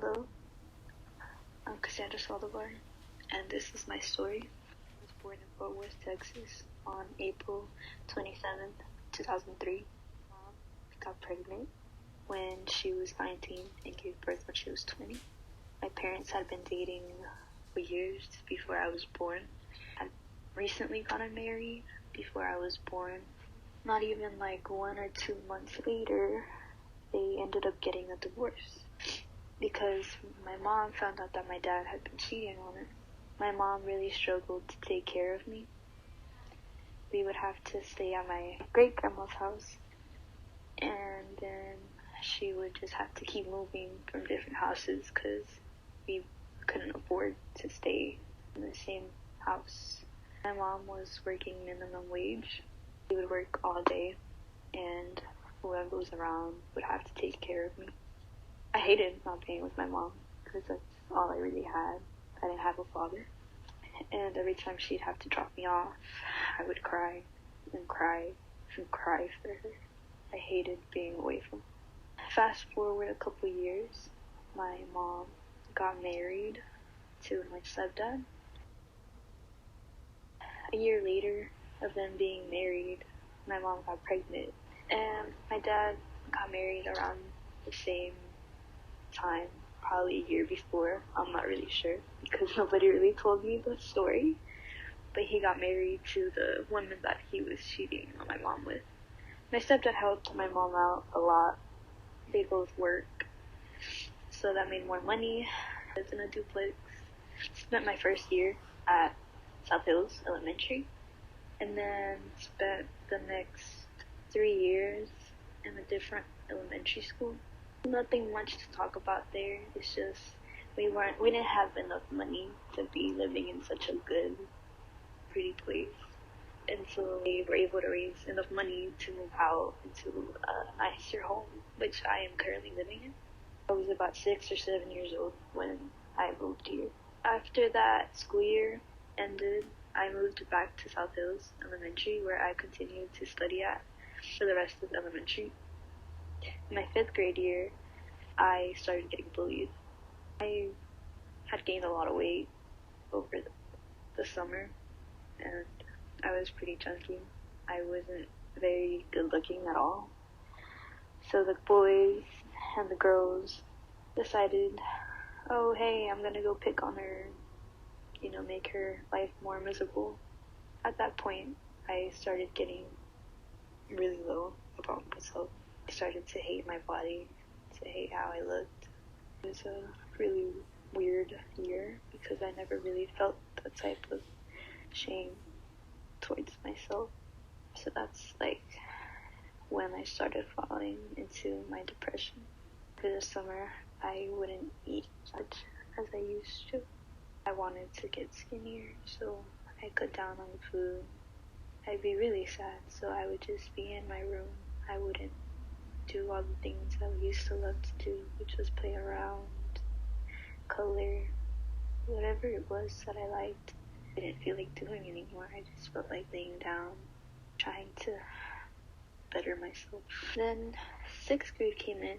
Hello, I'm Cassandra Saldivar, and this is my story. I was born in Fort Worth, Texas on April 27th, 2003. My mom got pregnant when she was 19 and gave birth when she was 20. My parents had been dating for years before I was born. I recently gotten married before I was born. Not even like 1 or 2 months later, they ended up getting a divorce because my mom found out that my dad had been cheating on her. My mom really struggled to take care of me. We would have to stay at my great-grandma's house, and then she would just have to keep moving from different houses because we couldn't afford to stay in the same house. My mom was working minimum wage. She would work all day, and whoever was around would have to take care of me. I hated not being with my mom because that's all I really had. I didn't have a father. And every time she'd have to drop me off, I would cry and cry and cry for her. I hated being away from her. Fast forward a couple years, my mom got married to my stepdad. A year later of them being married, my mom got pregnant. And my dad got married around the same time, probably a year before. I'm not really sure because nobody really told me the story. But he got married to the woman that he was cheating on my mom with. My stepdad helped my mom out a lot. They both work, so that made more money. I lived in a duplex. Spent my first year at South Hills Elementary, and then spent the next 3 years in a different elementary school. Nothing much to talk about there. It's just we didn't have enough money to be living in such a good, pretty place. And so we were able to raise enough money to move out into a nicer home, which I am currently living in. I was about 6 or 7 years old when I moved here. After that school year ended, I moved back to South Hills Elementary, where I continued to study at for the rest of elementary. In my 5th grade year, I started getting bullied. I had gained a lot of weight over the summer, and I was pretty chunky. I wasn't very good looking at all. So the boys and the girls decided, oh hey, I'm gonna go pick on her, make her life more miserable. At that point, I started getting really low about myself. I started to hate my body, to hate how I looked. It was a really weird year because I never really felt that type of shame towards myself. So that's when I started falling into my depression. For the summer, I wouldn't eat much as I used to. I wanted to get skinnier, so I cut down on food. I'd be really sad, so I would just be in my room. I wouldn't do all the things I used to love to do, which was play around, color, whatever it was that I liked. I didn't feel like doing anymore. I just felt like laying down, trying to better myself. Then 6th grade came in.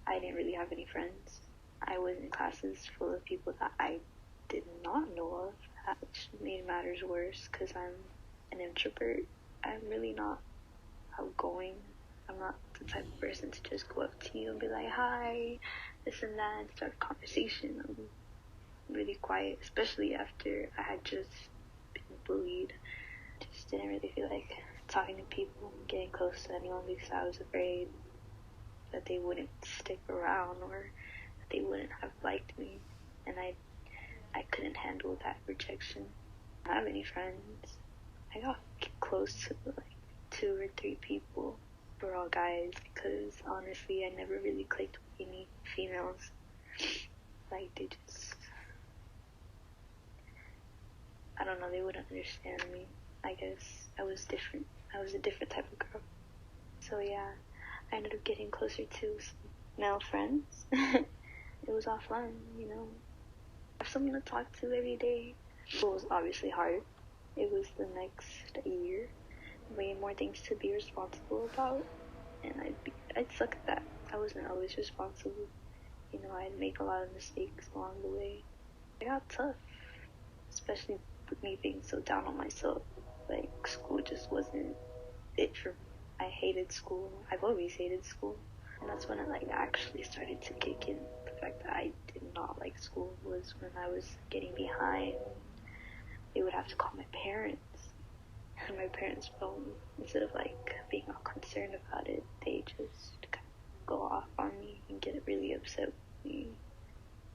I didn't really have any friends. I was in classes full of people that I did not know of, which made matters worse because I'm an introvert. I'm really not outgoing. I'm not the type of person to just go up to you and be like, hi, this and that, and start a conversation. I'm really quiet, especially after I had just been bullied. Just didn't really feel like talking to people, getting close to anyone because I was afraid that they wouldn't stick around or that they wouldn't have liked me. And I couldn't handle that rejection. I don't have any friends. I got close to 2 or 3 people. We're all guys because honestly I never really clicked with any females. I don't know, they wouldn't understand me. I guess I was different. I was a different type of girl. So yeah, I ended up getting closer to some male friends. It was all fun, have someone to talk to every day. School was obviously hard. It was the next year. Way more things to be responsible about. And I'd suck at that. I wasn't always responsible. I'd make a lot of mistakes along the way. It got tough, especially with me being so down on myself. Like, school just wasn't it for me. I hated school. I've always hated school. And that's when it, actually started to kick in. The fact that I did not like school was when I was getting behind. They would have to call my parents. And my parents' phone, instead of, being all concerned about it, they just kind of go off on me and get really upset with me.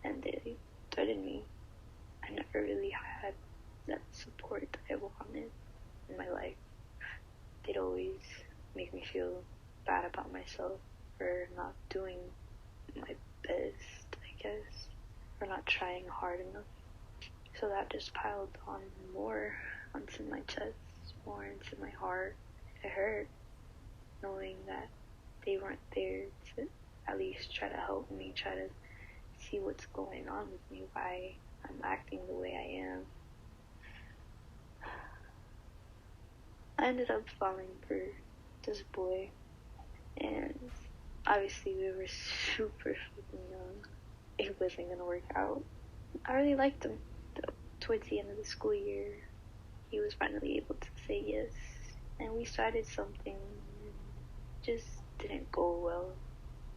And they threatened me. I never really had that support that I wanted in my life. They'd always make me feel bad about myself for not doing my best, I guess, or not trying hard enough. So that just piled on more onto my chest, more into my heart. It hurt knowing that they weren't there to at least try to help me, try to see what's going on with me, why I'm acting the way I am. I ended up falling for this boy, and obviously we were super fucking young. It wasn't gonna work out. I really liked him, though. Towards the end of the school year, he was finally able to say yes, and we started something. Just didn't go well.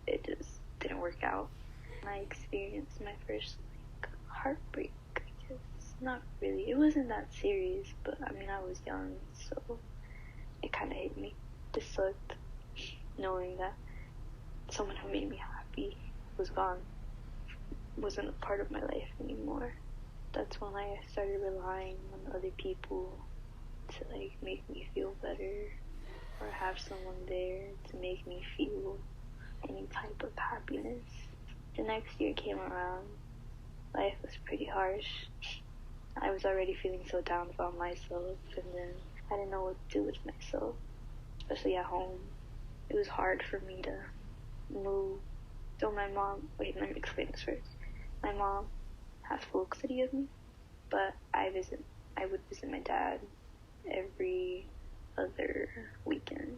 It just didn't work out. I experienced my first heartbreak, I guess. Not really. It wasn't that serious, but I was young, so it kind of hit me. This sucked, knowing that someone who made me happy was gone, wasn't a part of my life anymore. That's when I started relying on other people to make me feel better, or have someone there to make me feel any type of happiness. The next year came around. Life was pretty harsh. I was already feeling so down about myself, and then I didn't know what to do with myself, especially at home. It was hard for me to move. So let me explain this first. My mom has full custody of me, but I would visit my dad every other weekend,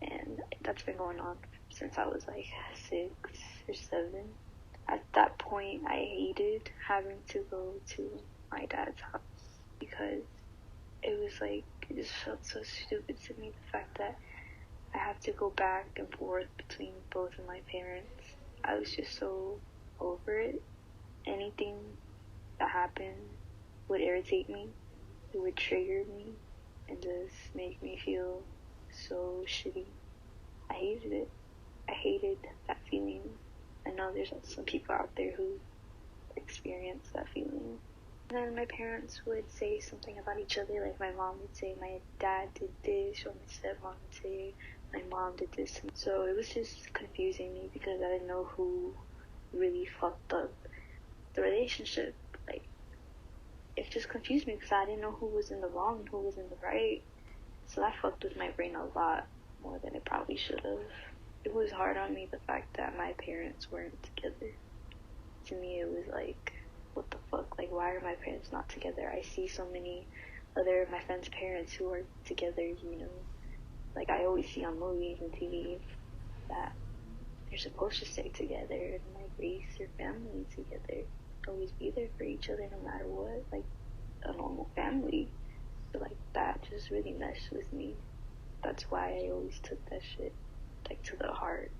and that's been going on since I was 6 or 7. At that point, I hated having to go to my dad's house because it just felt so stupid to me, the fact that I have to go back and forth between both of my parents. I was just so over it. Anything that happened would irritate me. It would trigger me and just make me feel so shitty. I hated it. I hated that feeling. I know there's some people out there who experience that feeling. And then my parents would say something about each other. My mom would say my dad did this, or my stepmom would say my mom did this. And so it was just confusing me because I didn't know who really fucked up the relationship. It just confused me because I didn't know who was in the wrong and who was in the right. So that fucked with my brain a lot more than it probably should have. It was hard on me, the fact that my parents weren't together. To me, it was what the fuck? Why are my parents not together? I see so many other of my friends' parents who are together, I always see on movies and TV that they're supposed to stay together and raise their family together. Always be there for each other no matter what, a normal family. So that just really messed with me. That's why I always took that shit to the heart.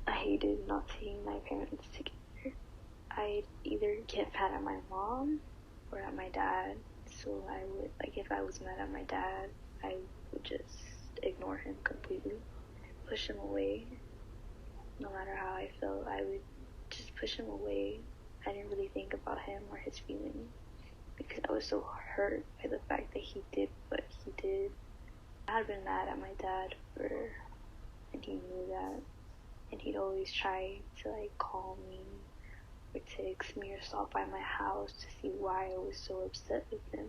I hated not seeing my parents together. I'd either get mad at my mom or at my dad. So I would, if I was mad at my dad, I would just ignore him completely, push him away. No matter how I felt, I would just push him away. I didn't really think about him or his feelings because I was so hurt by the fact that he did what he did. I had been mad at my dad and he knew that, and he'd always try to call me or text me or stop by my house to see why I was so upset with him,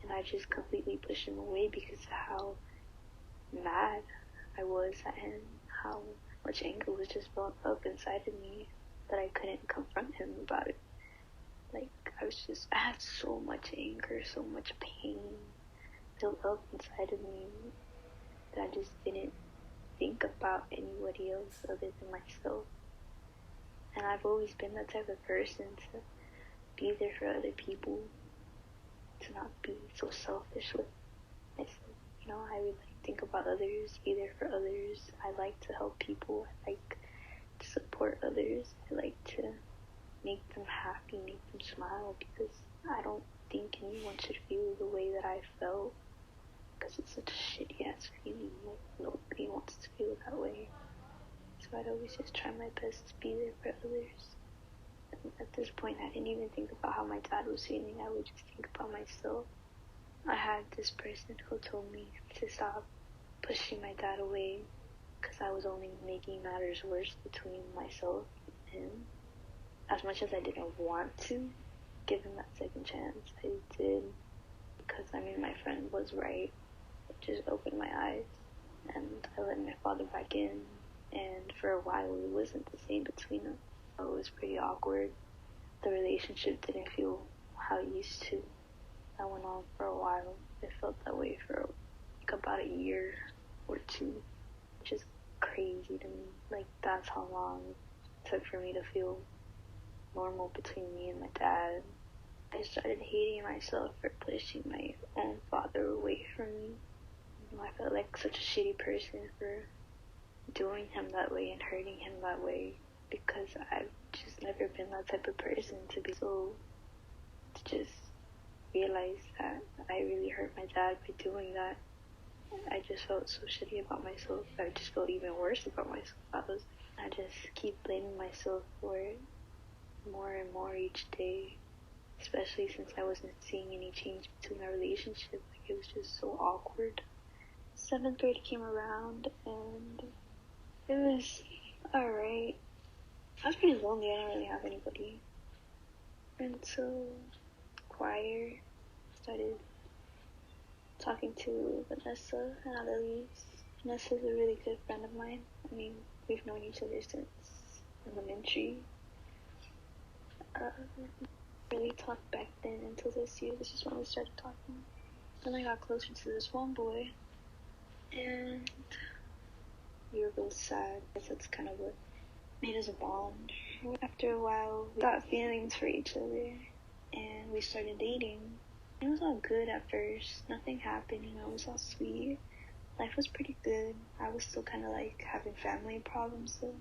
and I just completely pushed him away because of how mad I was at him, how much anger was just built up inside of me that I couldn't confront him about it. I had so much anger, so much pain built up inside of me that I just didn't think about anybody else other than myself. And I've always been that type of person to be there for other people, to not be so selfish with myself. You know, I would think about others, be there for others. I like to help people. I like to support others. I like to make them happy, make them smile, because I don't think anyone should feel the way that I felt, because it's such a shitty ass feeling. Like, nobody wants to feel that way. So I'd always just try my best to be there for others. And at this point, I didn't even think about how my dad was feeling. I would just think about myself. I had this person who told me to stop pushing my dad away, because I was only making matters worse between myself and him. As much as I didn't want to give him that second chance, I did, because my friend was right. It just opened my eyes, and I let my father back in, and for a while it wasn't the same between us. It was pretty awkward. The relationship didn't feel how it used to. That went on for a while. It felt that way for about a year or two, which is crazy to me. Like, that's how long it took for me to feel normal between me and my dad. I started hating myself for pushing my own father away from me. I felt like such a shitty person for doing him that way and hurting him that way, because I've just never been that type of person to just realize that I really hurt my dad by doing that. I just felt so shitty about myself. I just felt even worse about myself. I just keep blaming myself for it more and more each day, especially since I wasn't seeing any change between our relationship. Like, it was just so awkward. 7th grade came around, and it was alright. I was pretty lonely. I didn't really have anybody. And so, choir, started talking to Vanessa and Annalise. Vanessa's a really good friend of mine. We've known each other since elementary. Really talked back then until this year. This is when we started talking. Then I got closer to this one boy, and we were both sad. That's kind of what made us bond. After a while, we got feelings for each other, and we started dating. It was all good at first. Nothing happened, it was all sweet. Life was pretty good. I was still kind of like having family problems, so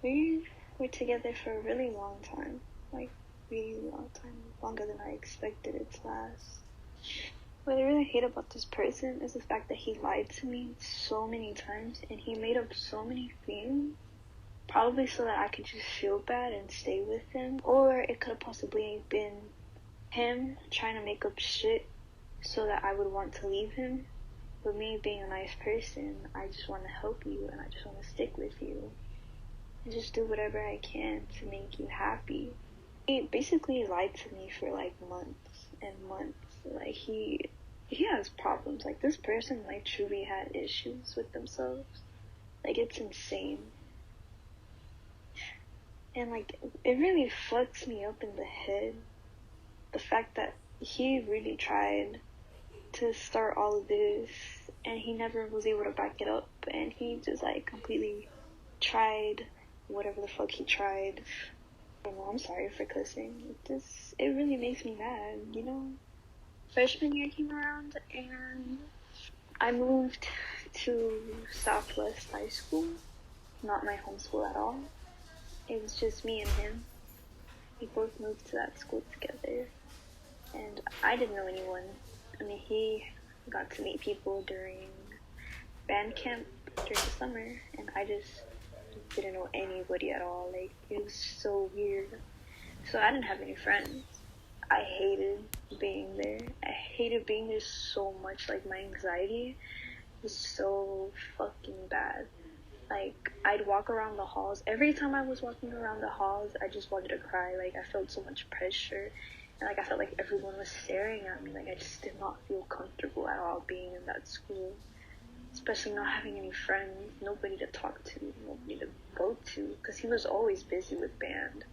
we were together for a really long time. Like, really long time. Longer than I expected it to last. What I really hate about this person is the fact that he lied to me so many times, and he made up so many things, probably so that I could just feel bad and stay with him. Or it could have possibly been him trying to make up shit so that I would want to leave him. But me being a nice person, I just want to help you, and I just want to stick with you and just do whatever I can to make you happy. He basically lied to me for like months and months. Like, he has problems. Like, this person like truly had issues with themselves. Like, it's insane. And like, it really fucks me up in the head, the fact that he really tried to start all of this, and he never was able to back it up, and he just like completely tried whatever the fuck he tried. I don't know, I'm sorry for cussing. It really makes me mad, Freshman year came around, and I moved to Southwest High School, not my home school at all. It was just me and him. We both moved to that school together, and I didn't know anyone. He got to meet people during band camp during the summer, and I just didn't know anybody at all. Like, it was so weird. So I didn't have any friends. I hated being there. I hated being there so much. Like, my anxiety was so fucking bad. Like, I'd walk around the halls. Every time I was walking around the halls, I just wanted to cry. Like, I felt so much pressure. And, like, I felt like everyone was staring at me. Like, I just did not feel comfortable at all being in that school. Especially not having any friends. Nobody to talk to. Nobody to go to. Because he was always busy with band.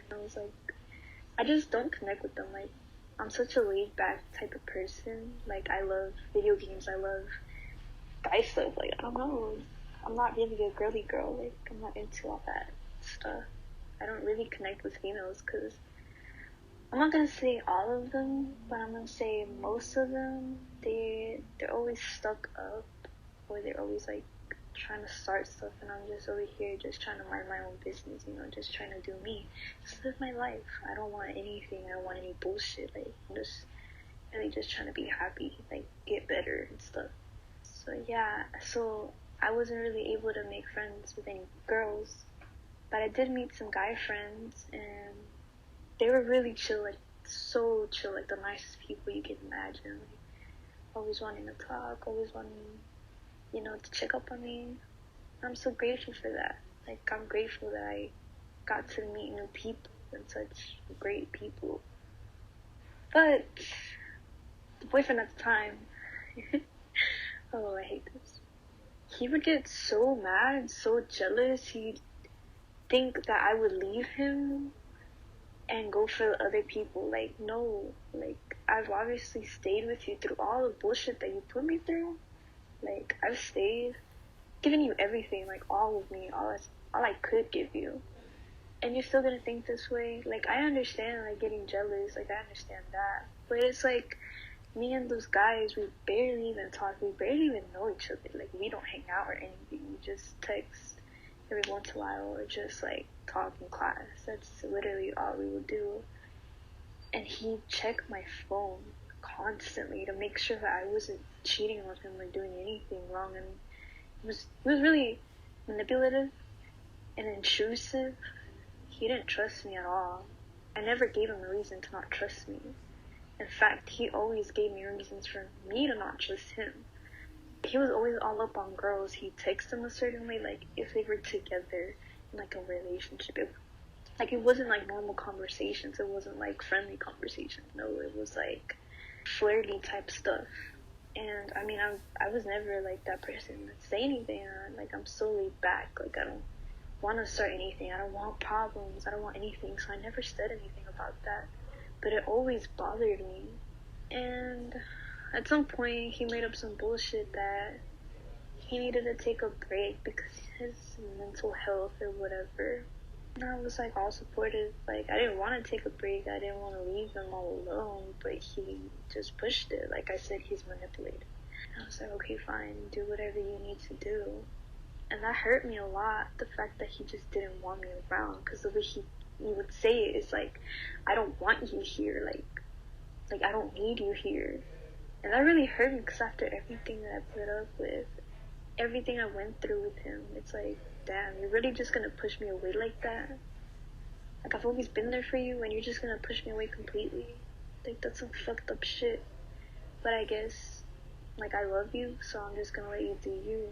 And I was like, I just don't connect with them. Like, I'm such a laid-back type of person. Like, I love video games. I love guy stuff. Like, I don't know. I'm not really a girly girl. Like, I'm not into all that stuff. I don't really connect with females because I'm not gonna say all of them, but I'm gonna say most of them. They're always stuck up, or they're always like trying to start stuff, and I'm just over here just trying to mind my own business, just trying to do me, just live my life. I don't want anything. I don't want any bullshit. Like, I'm just really just trying to be happy, like get better and stuff. So yeah, so I wasn't really able to make friends with any girls, but I did meet some guy friends, and they were really chill, like so chill, like the nicest people you can imagine. Like, always wanting to talk, always wanting, to check up on me. I'm so grateful for that. Like, I'm grateful that I got to meet new people and such great people. But the boyfriend at the time, oh, I hate this. He would get so mad and so jealous. He'd think that I would leave him and go for other people. Like, no. Like, I've obviously stayed with you through all the bullshit that you put me through. Like, I've stayed, given you everything, like, all of me, all I could give you. And you're still gonna think this way? Like, I understand, like, getting jealous. Like, I understand that. But it's like, me and those guys, we barely even talk. We barely even know each other. Like, we don't hang out or anything. We just text every once in a while or just, like, talk in class. That's literally all we would do. And he'd check my phone constantly to make sure that I wasn't cheating on him or doing anything wrong. And it was really manipulative and intrusive. He didn't trust me at all. I never gave him a reason to not trust me. In fact, he always gave me reasons for me to not trust him. He was always all up on girls. He'd text them a certain way, like, if they were together in, like, a relationship. It wasn't, like, normal conversations. It wasn't, like, friendly conversations. No, it was, like, flirty type stuff. And, I mean, I was never, like, that person that say anything. Like, I'm so laid back. Like, I don't want to start anything. I don't want problems. I don't want anything. So I never said anything about that. But it always bothered me. And at some point, he made up some bullshit that he needed to take a break because his mental health or whatever. And I was, like, all supportive. Like, I didn't want to take a break. I didn't want to leave him all alone. But he just pushed it. Like I said, he's manipulated. And I was like, okay, fine. Do whatever you need to do. And that hurt me a lot. The fact that he just didn't want me around. Because the way he would say it is like, I don't want you here. Like I don't need you here. And that really hurt me because after everything that I put up with, everything I went through with him, it's like, damn, you're really just gonna push me away like that? Like, I've always been there for you and you're just gonna push me away completely? Like, that's some fucked up shit. But I guess, like, I love you, so I'm just gonna let you do you.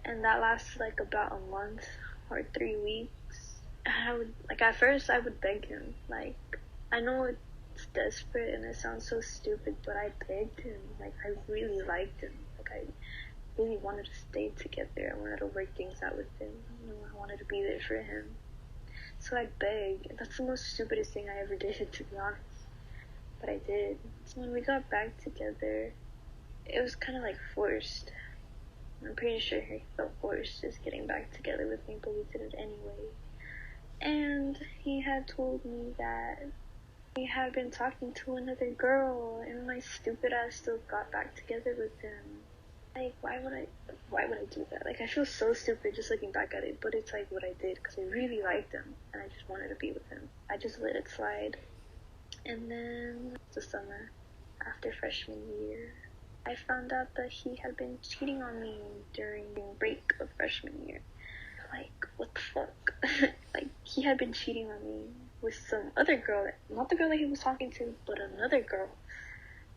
And that lasted, like, about a month or 3 weeks. At first I would beg him. Like, I know it's desperate and it sounds so stupid, but I begged him. Like, I really liked him. Like, I really wanted to stay together. I wanted to work things out with him. I wanted to be there for him. So I begged. That's the most stupidest thing I ever did, to be honest. But I did. So when we got back together, it was kind of like forced. I'm pretty sure he felt forced just getting back together with me, but we did it anyway. And he had told me that he had been talking to another girl, and my stupid ass still got back together with him. Like, why would I do that? Like, I feel so stupid just looking back at it, but it's like what I did, because I really liked him, and I just wanted to be with him. I just let it slide. And then, the summer, after freshman year, I found out that he had been cheating on me during the break of freshman year. Like, what the fuck? Like, he had been cheating on me with some other girl, not the girl that he was talking to, but another girl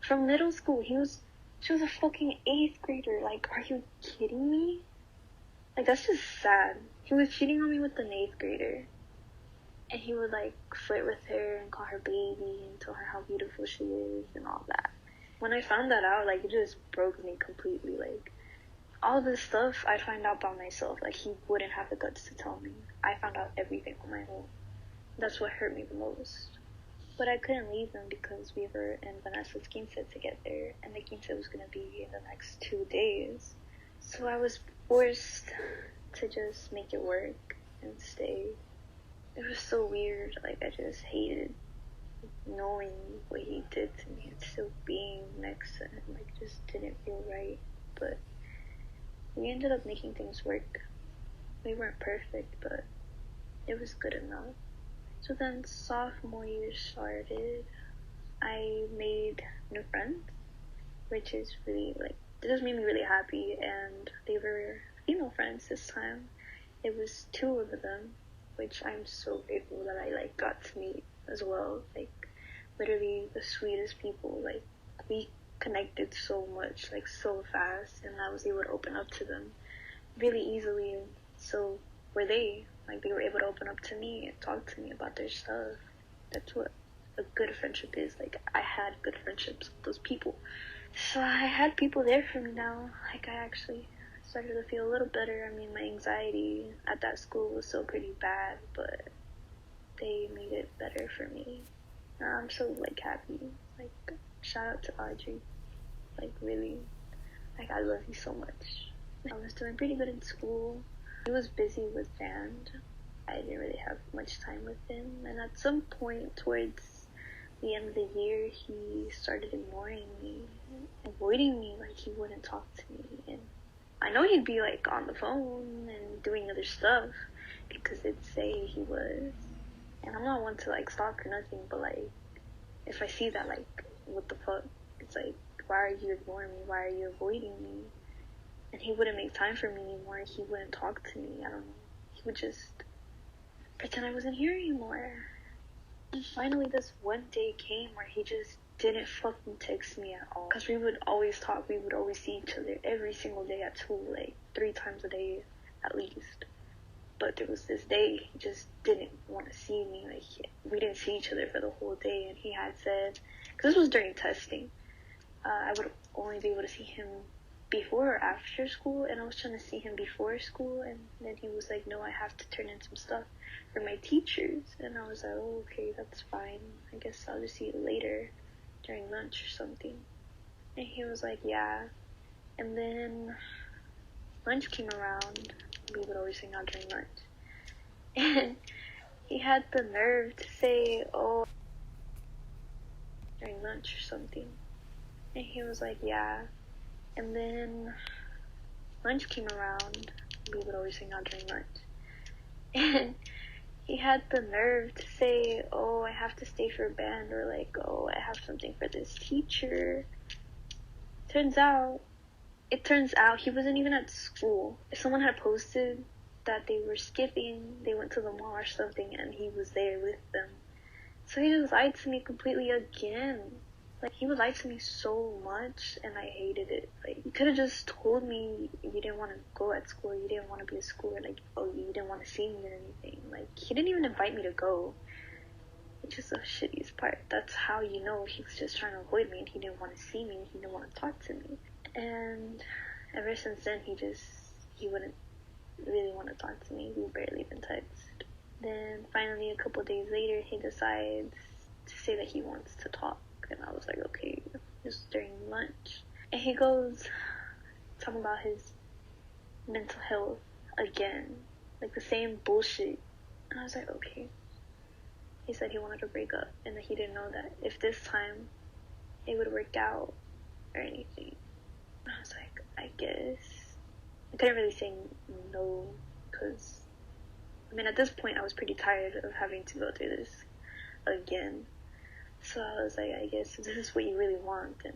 from middle school. She was a fucking 8th grader. Like, are you kidding me? Like, that's just sad. He was cheating on me with an 8th grader. And he would, like, flirt with her and call her baby and tell her how beautiful she is and all that. When I found that out, like, it just broke me completely. Like, all this stuff I'd find out by myself. Like, he wouldn't have the guts to tell me. I found out everything on my own. That's what hurt me the most. But I couldn't leave him because we were in Vanessa's quince together, and the quince was going to be in the next 2 days. So I was forced to just make it work and stay. it was so weird. Like, I just hated knowing what he did to me and still being next to him. Like, just didn't feel right. But we ended up making things work. We weren't perfect, but it was good enough. So then sophomore year started. I made new friends, which is really, like, it just made me really happy, and they were female friends this time. It was 2 of them, which I'm so grateful that I, like, got to meet as well. Like, literally the sweetest people. Like, we connected so much, like, so fast, and I was able to open up to them really easily, and so were they. Like, they were able to open up to me and talk to me about their stuff. That's what a good friendship is. Like, I had good friendships with those people. So I had people there for me now. Like, I actually started to feel a little better. I mean, my anxiety at that school was still pretty bad, but they made it better for me. I'm so, like, happy. Like, shout out to Audrey. Like, really. Like, I love you so much. I was doing pretty good in school. He was busy with band. I didn't really have much time with him. And at some point towards the end of the year, he started ignoring me, avoiding me. Like, he wouldn't talk to me. And I know he'd be, like, on the phone and doing other stuff because it'd say he was. And I'm not one to, like, stalk or nothing, but, like, if I see that, like, what the fuck? It's like, why are you ignoring me? Why are you avoiding me? And he wouldn't make time for me anymore. He wouldn't talk to me. I don't know. He would just pretend I wasn't here anymore. And finally this one day came where he just didn't fucking text me at all. Because we would always talk. We would always see each other every single day at school. Like, 3 times a day at least. But there was this day he just didn't want to see me. Like, we didn't see each other for the whole day. And he had said, because this was during testing, I would only be able to see him before or after school, and I was trying to see him before school, and then he was like, no, I have to turn in some stuff for my teachers. And I was like, oh, okay, that's fine. I guess I'll just see you later during lunch or something. And he was like, yeah. And then lunch came around. We would always hang out during lunch. And he had the nerve to say, oh, during lunch or something. And he was like, yeah. And then lunch came around. We would always hang out during lunch. And he had the nerve to say, oh, I have to stay for band, or like, oh, I have something for this teacher. It turns out he wasn't even at school. If someone had posted that they were skipping, they went to the mall or something, and he was there with them. So he just lied to me completely again. Like, he would lie to me so much, and I hated it. Like, you could have just told me you didn't want to go at school, you didn't want to be at school, or like, oh, you didn't want to see me or anything. Like, he didn't even invite me to go. Which is the shittiest part. That's how you know he was just trying to avoid me, and he didn't want to see me, and he didn't want to talk to me. And ever since then, he wouldn't really want to talk to me. We barely even text. Then finally, a couple days later, he decides to say that he wants to talk. And I was like, okay, just during lunch. And he goes talking about his mental health again. Like, the same bullshit. And I was like, okay. He said he wanted to break up, and that he didn't know that if this time it would work out or anything. And I was like, I guess. I couldn't really say no, because, I mean, at this point I was pretty tired of having to go through this again. So I was like, I guess if this is what you really want, then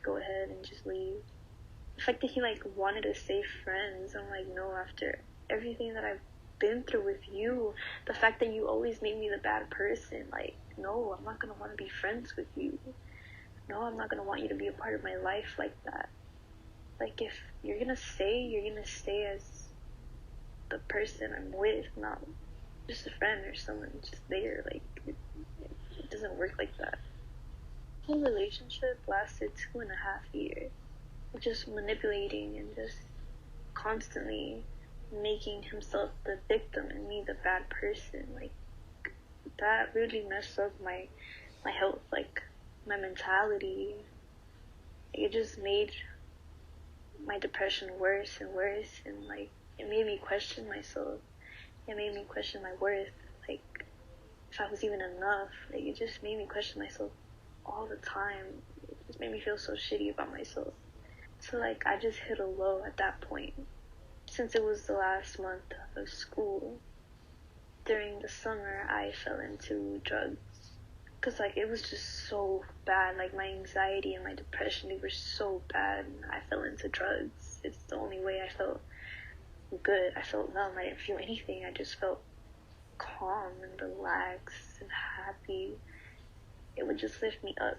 go ahead and just leave. The fact that he, like, wanted to stay friends, I'm like, no, after everything that I've been through with you, the fact that you always made me the bad person, like, no, I'm not gonna want to be friends with you. No, I'm not gonna want you to be a part of my life like that. Like, if you're gonna stay as the person I'm with, not just a friend or someone just there. Like, it doesn't work like that. The whole relationship lasted 2.5 years. Just manipulating and just constantly making himself the victim and me the bad person. Like, that really messed up my health, like, my mentality. It just made my depression worse and worse, and like, it made me question myself. It made me question my worth, like, if I was even enough. Like, it just made me question myself all the time. It just made me feel so shitty about myself. So, like, I just hit a low at that point. Since it was the last month of school, during the summer, I fell into drugs. Because, like, it was just so bad. Like, my anxiety and my depression, they were so bad. I fell into drugs. It's the only way I felt good. I felt numb. I didn't feel anything. I just felt calm and relaxed and happy. It would just lift me up.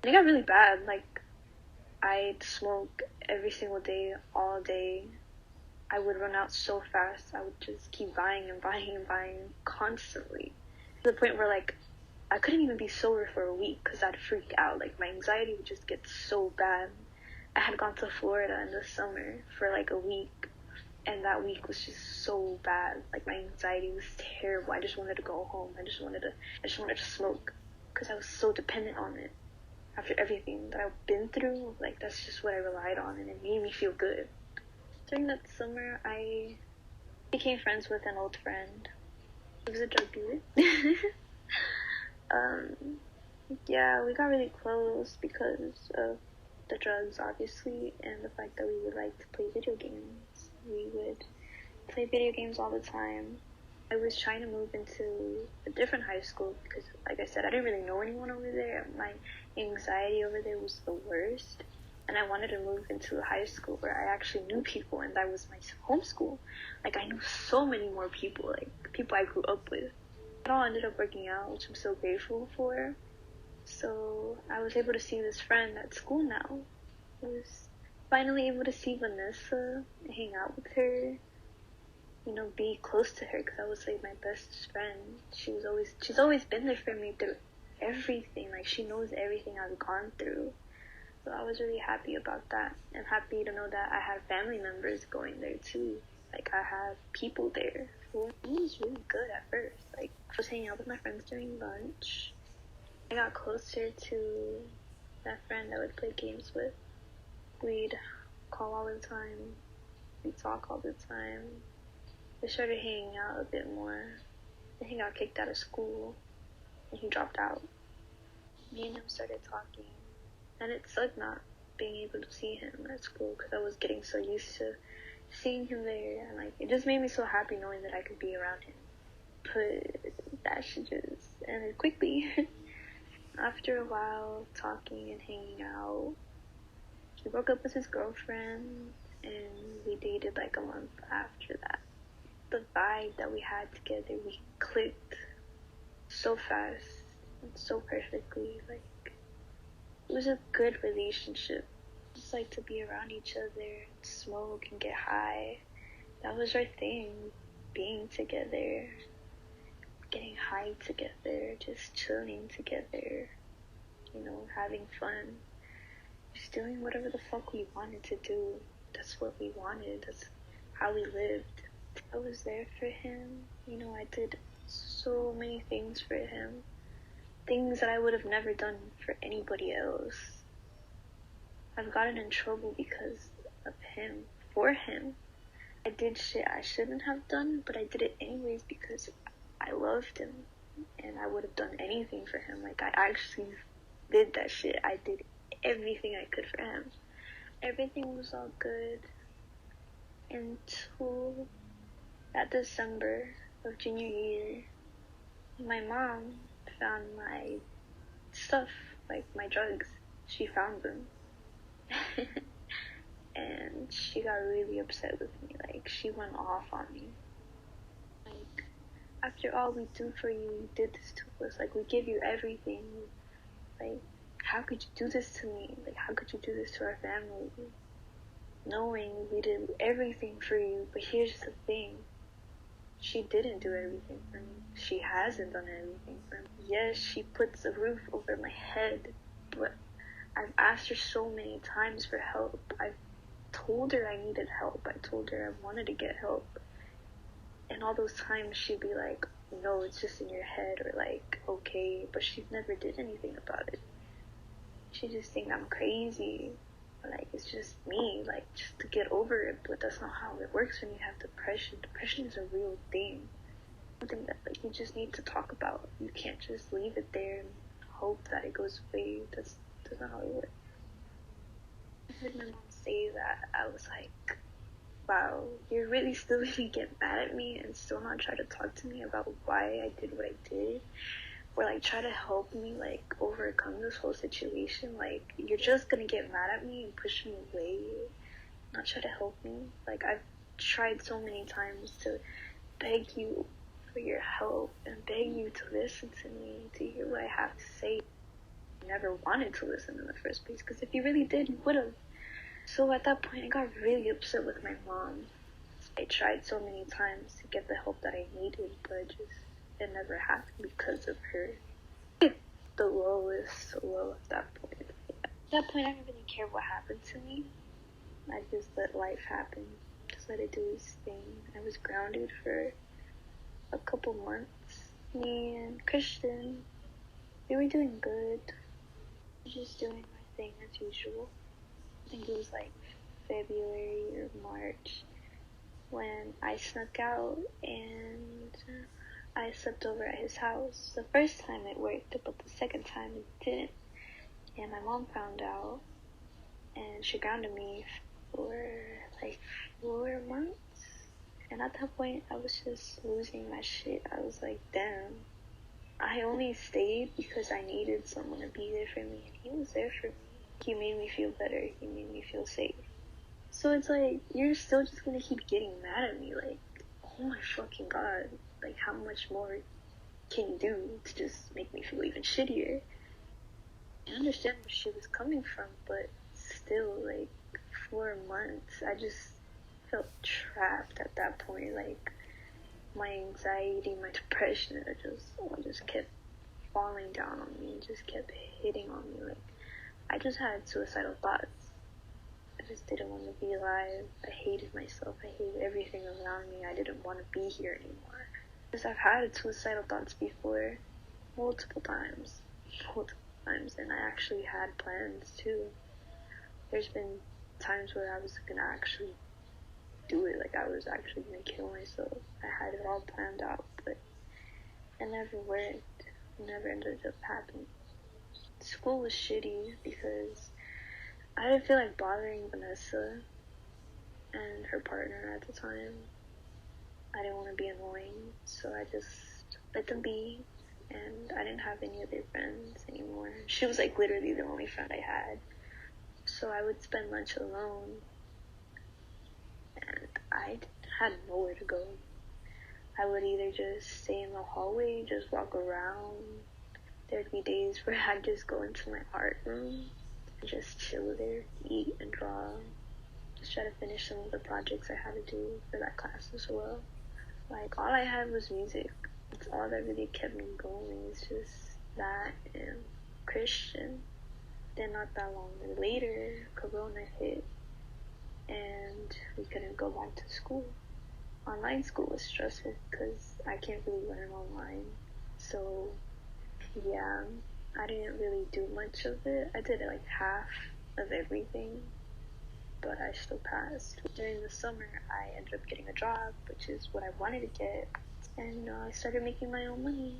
And it got really bad. Like, I'd smoke every single day, all day. I would run out so fast. I would just keep buying and buying and buying constantly. To the point where, like, I couldn't even be sober for a week because I'd freak out. Like, my anxiety would just get so bad. I had gone to Florida in the summer for, like, a week. And that week was just so bad. Like, my anxiety was terrible. I just wanted to go home. I just wanted to smoke. Because I was so dependent on it. After everything that I've been through, like, that's just what I relied on. And it made me feel good. During that summer, I became friends with an old friend. He was a drug dealer. Yeah, we got really close because of the drugs, obviously, and the fact that we would like to play video games. We would play video games all the time. I was trying to move into a different high school because, like I said, I didn't really know anyone over there. My anxiety over there was the worst. And I wanted to move into a high school where I actually knew people, and that was my home school. Like, I knew so many more people, like, people I grew up with. It all ended up working out, which I'm so grateful for. So, I was able to see this friend at school now. I was finally able to see Vanessa, hang out with her, you know, be close to her, because I was, like, my best friend. She's always been there for me through everything. Like, she knows everything I've gone through. So I was really happy about that, and happy to know that I had family members going there too. Like, I have people there. So it was really good at first. Like, I was hanging out with my friends during lunch. I got closer to that friend I would play games with. We'd call all the time. We'd talk all the time. We started hanging out a bit more. Then he got kicked out of school, and he dropped out. Me and him started talking. And it sucked not being able to see him at school because I was getting so used to seeing him there. And, like, it just made me so happy knowing that I could be around him. But that shit just ended quickly. After a while, talking and hanging out, he broke up with his girlfriend, and we dated, like, a month after that. The vibe that we had together, we clicked so fast and so perfectly. Like, it was a good relationship. Just like to be around each other, smoke and get high. That was our thing. Being together, getting high together, just chilling together, you know, having fun. Just doing whatever the fuck we wanted to do. That's what we wanted. That's how we lived. I was there for him. You know, I did so many things for him. Things that I would have never done for anybody else. I've gotten in trouble because of him, for him. I did shit I shouldn't have done, but I did it anyways because I loved him, and I would have done anything for him. Like, I actually did that shit. I did everything I could for him. Everything was all good until that December of junior year. My mom found my stuff, like my drugs. She found them. And she got really upset with me. Like, she went off on me. Like, after all we do for you, you did this to us. Like, we give you everything. Like, how could you do this to me? Like, how could you do this to our family? Knowing we did everything for you, but here's the thing. She didn't do everything for me. She hasn't done everything for me. Yes, she puts a roof over my head, but I've asked her so many times for help. I've told her I needed help. I told her I wanted to get help. And all those times she'd be like, no, it's just in your head, or like, okay, but she never did anything about it. She just think I'm crazy. Like, it's just me, like, just to get over it, but that's not how it works when you have depression. Depression is a real thing. Something that, like, you just need to talk about. You can't just leave it there and hope that it goes away. That's not how it works. I heard my mom say that. I was like, wow, you're really still gonna get mad at me and still not try to talk to me about why I did what I did? Or, like, try to help me, like, overcome this whole situation? Like, you're just gonna get mad at me and push me away, not try to help me? Like, I've tried so many times to beg you for your help and beg you to listen to me, to hear what I have to say. You never wanted to listen in the first place, because if you really did, you would have. So at that point, I got really upset with my mom. I tried so many times to get the help that I needed, but it never happened because of her. The lowest low at that point. At that point, I didn't really care what happened to me. I just let life happen. Just let it do its thing. I was grounded for a couple months. Me and Christian, we were doing good. Just doing my thing as usual. I think it was like February or March when I snuck out and I slept over at his house. The first time it worked, but the second time it didn't. And my mom found out, and she grounded me for like 4 months. And at that point, I was just losing my shit. I was like, damn. I only stayed because I needed someone to be there for me, and he was there for me. He made me feel better. He made me feel safe. So it's like, you're still just gonna keep getting mad at me. Like, oh my fucking god. Like, how much more can you do to just make me feel even shittier? I understand where she was coming from, but still, like, 4 months, I just felt trapped at that point. Like, my anxiety, my depression, it just kept falling down on me, it just kept hitting on me. Like, I just had suicidal thoughts. I just didn't want to be alive. I hated myself. I hated everything around me. I didn't want to be here anymore. Because I've had suicidal thoughts before, multiple times, and I actually had plans too. There's been times where I was gonna actually do it, like I was actually gonna kill myself. I had it all planned out, but it never worked. It never ended up happening. School was shitty because I didn't feel like bothering Vanessa and her partner at the time. I didn't want to be annoying, so I just let them be, and I didn't have any other friends anymore. She was like literally the only friend I had, so I would spend lunch alone, and I had nowhere to go. I would either just stay in the hallway, just walk around. There'd be days where I'd just go into my art room and just chill there, eat and draw, just try to finish some of the projects I had to do for that class as well. Like, all I had was music. It's all that really kept me going. It's just that and Christian. Then not that long later, Corona hit, and we couldn't go back to school. Online school was stressful because I can't really learn online. So, yeah, I didn't really do much of it. I did like half of everything, but I still passed. During the summer, I ended up getting a job, which is what I wanted to get, and I started making my own money.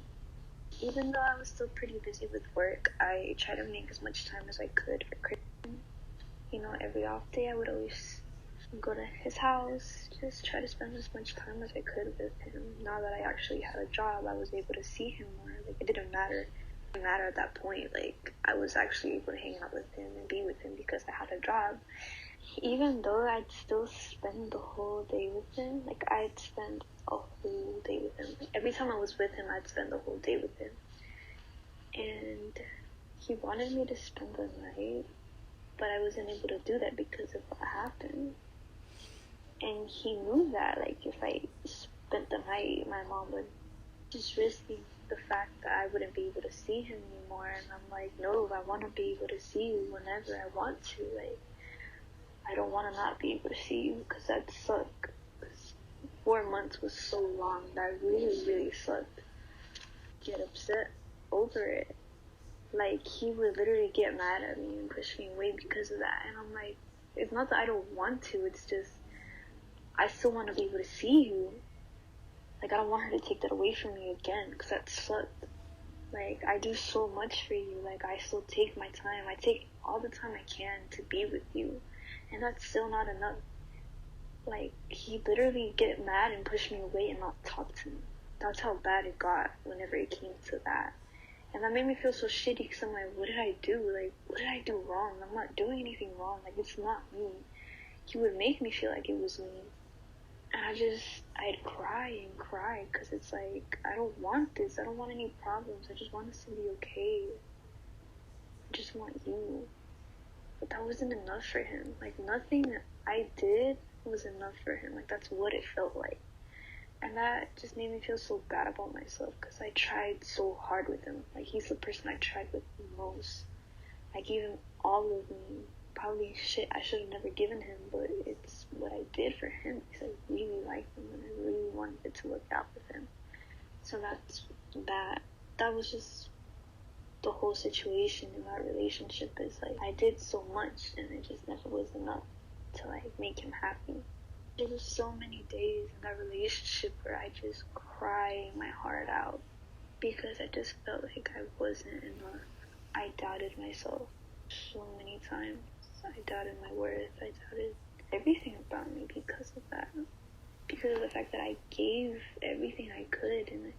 Even though I was still pretty busy with work, I tried to make as much time as I could for Christian. You know, every off day I would always go to his house, just try to spend as much time as I could with him. Now that I actually had a job, I was able to see him more. Like, it didn't matter. It didn't matter at that point. Like, I was actually able to hang out with him and be with him because I had a job. Even though I'd still spend the whole day with him, like, I'd spend a whole day with him. Like, every time I was with him, I'd spend the whole day with him. And he wanted me to spend the night, but I wasn't able to do that because of what happened. And he knew that, like, if I spent the night, my mom would just risk the fact that I wouldn't be able to see him anymore. And I'm like, no, I want to be able to see you whenever I want to. Like, I don't want to not be able to see you, because that sucked. 4 months was so long. That really, really sucked. Get upset over it. Like, he would literally get mad at me and push me away because of that. And I'm like, it's not that I don't want to, it's just, I still want to be able to see you. Like, I don't want her to take that away from me again, because that sucked. Like, I do so much for you. Like, I still take my time. I take all the time I can to be with you. And that's still not enough. Like, he literally get mad and push me away and not talk to me. That's how bad it got whenever it came to that. And that made me feel so shitty, because I'm like, what did I do? Like, what did I do wrong? I'm not doing anything wrong. Like, it's not me. He would make me feel like it was me. And I'd cry and cry, because it's like, I don't want this. I don't want any problems. I just want us to be okay. I just want you. But that wasn't enough for him. Like, nothing I did was enough for him. Like, that's what it felt like. And that just made me feel so bad about myself, because I tried so hard with him. Like, he's the person I tried with the most. I gave him all of me. Probably shit I should have never given him, but it's what I did for him, because I really liked him and I really wanted it to work out with him. So that's that. That was just the whole situation in our relationship. Is like, I did so much and it just never was enough to like make him happy. There was so many days in that relationship where I just cried my heart out, because I just felt like I wasn't enough. I doubted myself so many times. I doubted my worth. I doubted everything about me because of that. Because of the fact that I gave everything I could, and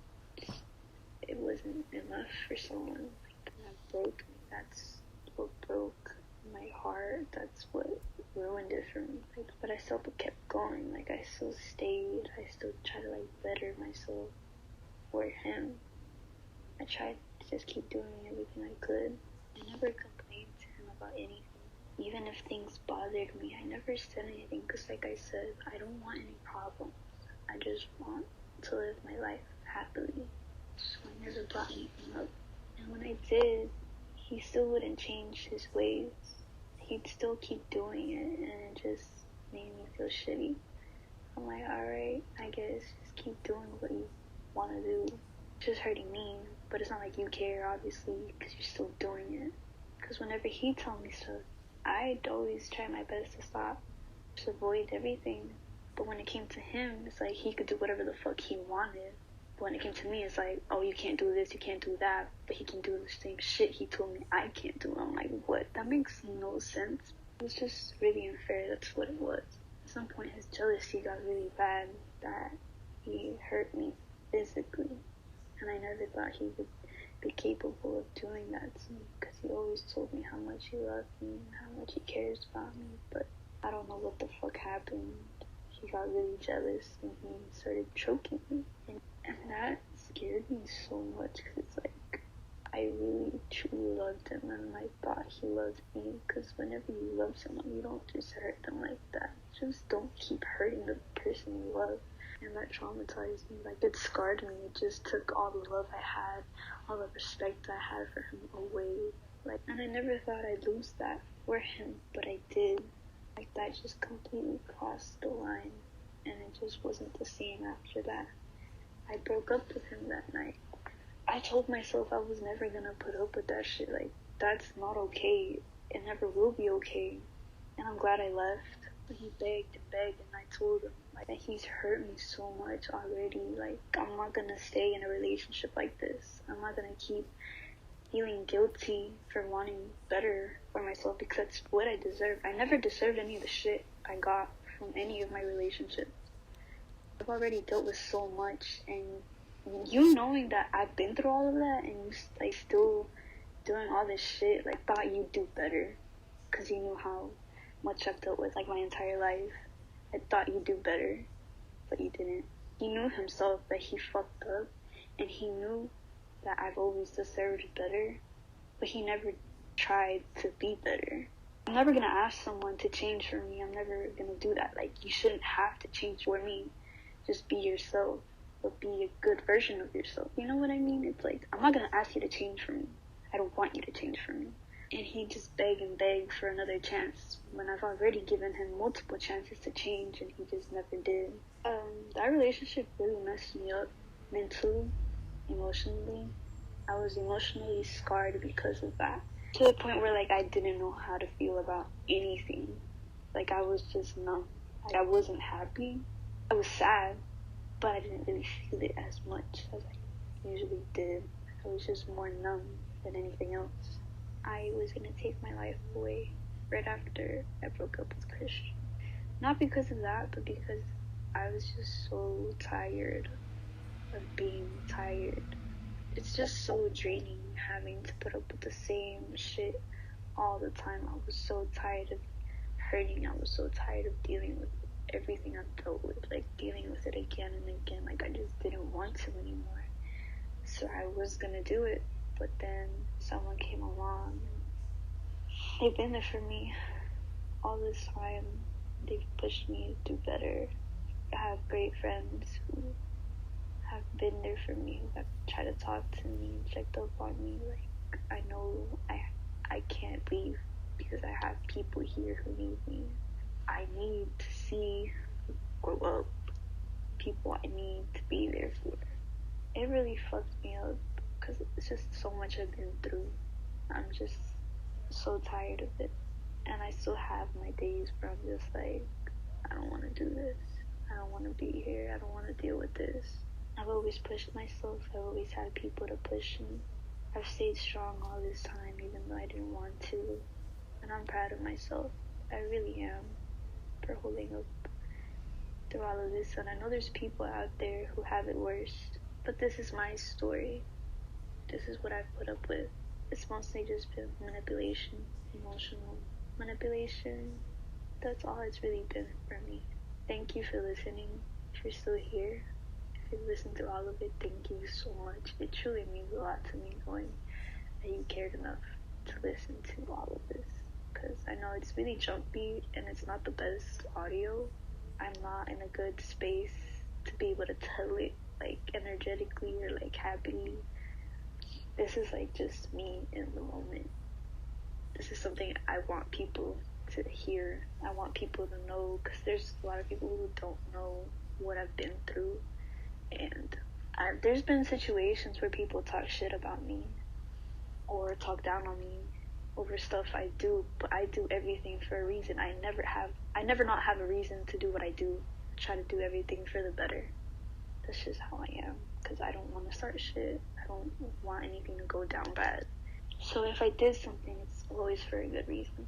it wasn't enough for someone. Like, that broke me. That's what broke my heart. That's what ruined it for me. Like, but I still kept going. Like, I still stayed. I still tried to like better myself for him. I tried to just keep doing everything I could. I never complained to him about anything. Even if things bothered me, I never said anything, because like I said, I don't want any problems. I just want to live my life happily. So I never brought anything up. And when I did, he still wouldn't change his ways. He'd still keep doing it, and it just made me feel shitty. I'm like, alright, I guess just keep doing what you want to do. It's just hurting me, but it's not like you care, obviously, because you're still doing it. Because whenever he told me stuff, I'd always try my best to stop, to avoid everything. But when it came to him, it's like he could do whatever the fuck he wanted. But when it came to me, it's like, oh, you can't do this, you can't do that, but he can do the same shit he told me I can't do. I'm like, what? That makes no sense. It was just really unfair. That's what it was. At some point, his jealousy got really bad that he hurt me physically. And I never thought he would be capable of doing that to me, because he always told me how much he loved me and how much he cares about me. But I don't know what the fuck happened. He got really jealous and he started choking me. And that scared me so much, because it's like, I really truly loved him, and I thought he loved me. Because whenever you love someone, you don't just hurt them like that. Just don't keep hurting the person you love. And that traumatized me. Like, it scarred me. It just took all the love I had, all the respect I had for him away. Like, and I never thought I'd lose that for him, but I did. Like, that just completely crossed the line, and it just wasn't the same after that. I broke up with him that night. I told myself I was never gonna put up with that shit. Like, that's not okay. It never will be okay. And I'm glad I left. But he begged and begged, and I told him, like, that he's hurt me so much already. Like, I'm not gonna stay in a relationship like this. I'm not gonna keep feeling guilty for wanting better for myself, because that's what I deserve. I never deserved any of the shit I got from any of my relationships. I've already dealt with so much, and you knowing that I've been through all of that, and you like still doing all this shit, like, thought you'd do better, because you knew how much I've dealt with, like, my entire life. I thought you'd do better, but you didn't. He knew himself that he fucked up, and he knew that I've always deserved better, but he never tried to be better. I'm never gonna ask someone to change for me. I'm never gonna do that. Like, you shouldn't have to change for me. Just be yourself, but be a good version of yourself. You know what I mean? It's like, I'm not gonna ask you to change for me. I don't want you to change for me. And he just begged and begged for another chance, when I've already given him multiple chances to change, and he just never did. That relationship really messed me up mentally, emotionally. I was emotionally scarred because of that. To the point where, like, I didn't know how to feel about anything. Like, I was just numb. Like, I wasn't happy. I was sad, but I didn't really feel it as much as I usually did. I was just more numb than anything else. I was gonna take my life away right after I broke up with Christian. Not because of that, but because I was just so tired of being tired. It's just so draining having to put up with the same shit all the time. I was so tired of hurting. I was so tired of dealing with everything I dealt with, like dealing with it again and again. Like I just didn't want to anymore. So I was gonna do it, but then someone came along. They've been there for me all this time. They've pushed me to do better. I have great friends who have been there for me, who have tried to talk to me and checked up on me. Like, I know I can't leave because I have people here who need me. I need to see grow up people I need to be there for. It really fucked me up because it's just so much I've been through. I'm just so tired of it. And I still have my days where I'm just like, I don't want to do this. I don't want to be here. I don't want to deal with this. I've always pushed myself. I've always had people to push me. I've stayed strong all this time, even though I didn't want to. And I'm proud of myself. I really am, for holding up through all of this. And I know there's people out there who have it worse. But this is my story. This is what I've put up with. It's mostly just been manipulation, emotional manipulation. That's all it's really been for me. Thank you for listening. If you're still here, if you've listened to all of it, thank you so much. It truly means a lot to me knowing that you cared enough to listen to all of this. Because I know it's really jumpy and it's not the best audio. I'm not in a good space to be able to tell it like energetically or like happily. This is like just me in the moment. This is something I want people to hear. I want people to know, because there's a lot of people who don't know what I've been through. And there's been situations where people talk shit about me or talk down on me over stuff I do, but I do everything for a reason. I never not have a reason to do what I do. I try to do everything for the better. That's just how I am, because I don't want to start shit. I don't want anything to go down bad. So if I did something, it's always for a good reason.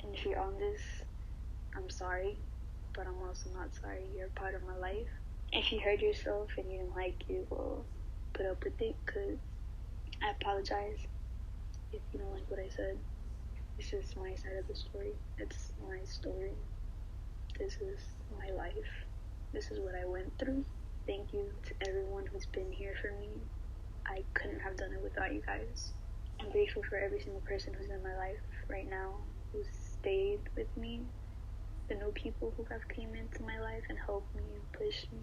And if you're on this, I'm sorry, but I'm also not sorry. You're a part of my life. If you hurt yourself and you didn't like it, well, put up with it, because I apologize if you don't like what I said. This is my side of the story. It's my story. This is my life. This is what I went through. Thank you to everyone who's been here for me. I couldn't have done it without you guys. I'm grateful for every single person who's in my life right now, who's stayed with me, the new people who have came into my life and helped me and pushed me.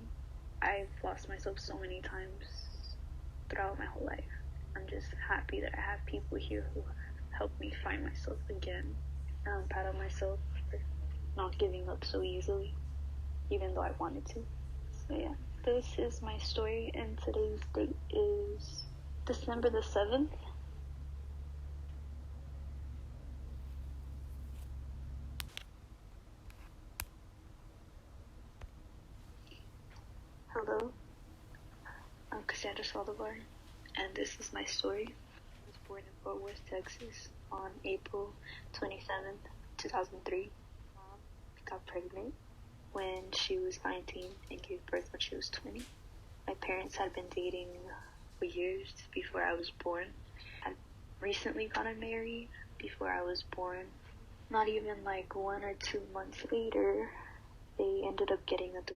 I've lost myself so many times throughout my whole life. I'm just happy that I have people here who have helped me find myself again. And I'm proud of myself for not giving up so easily, even though I wanted to. So yeah, this is my story, and today's date is December the 7th. Hello, I'm Cassy, and this is my story. I was born in Fort Worth, Texas on April 27th, 2003. My mom got pregnant when she was 19 and gave birth when she was 20. My parents had been dating for years before I was born. I recently gotten married before I was born. Not even like 1 or 2 months later, they ended up getting a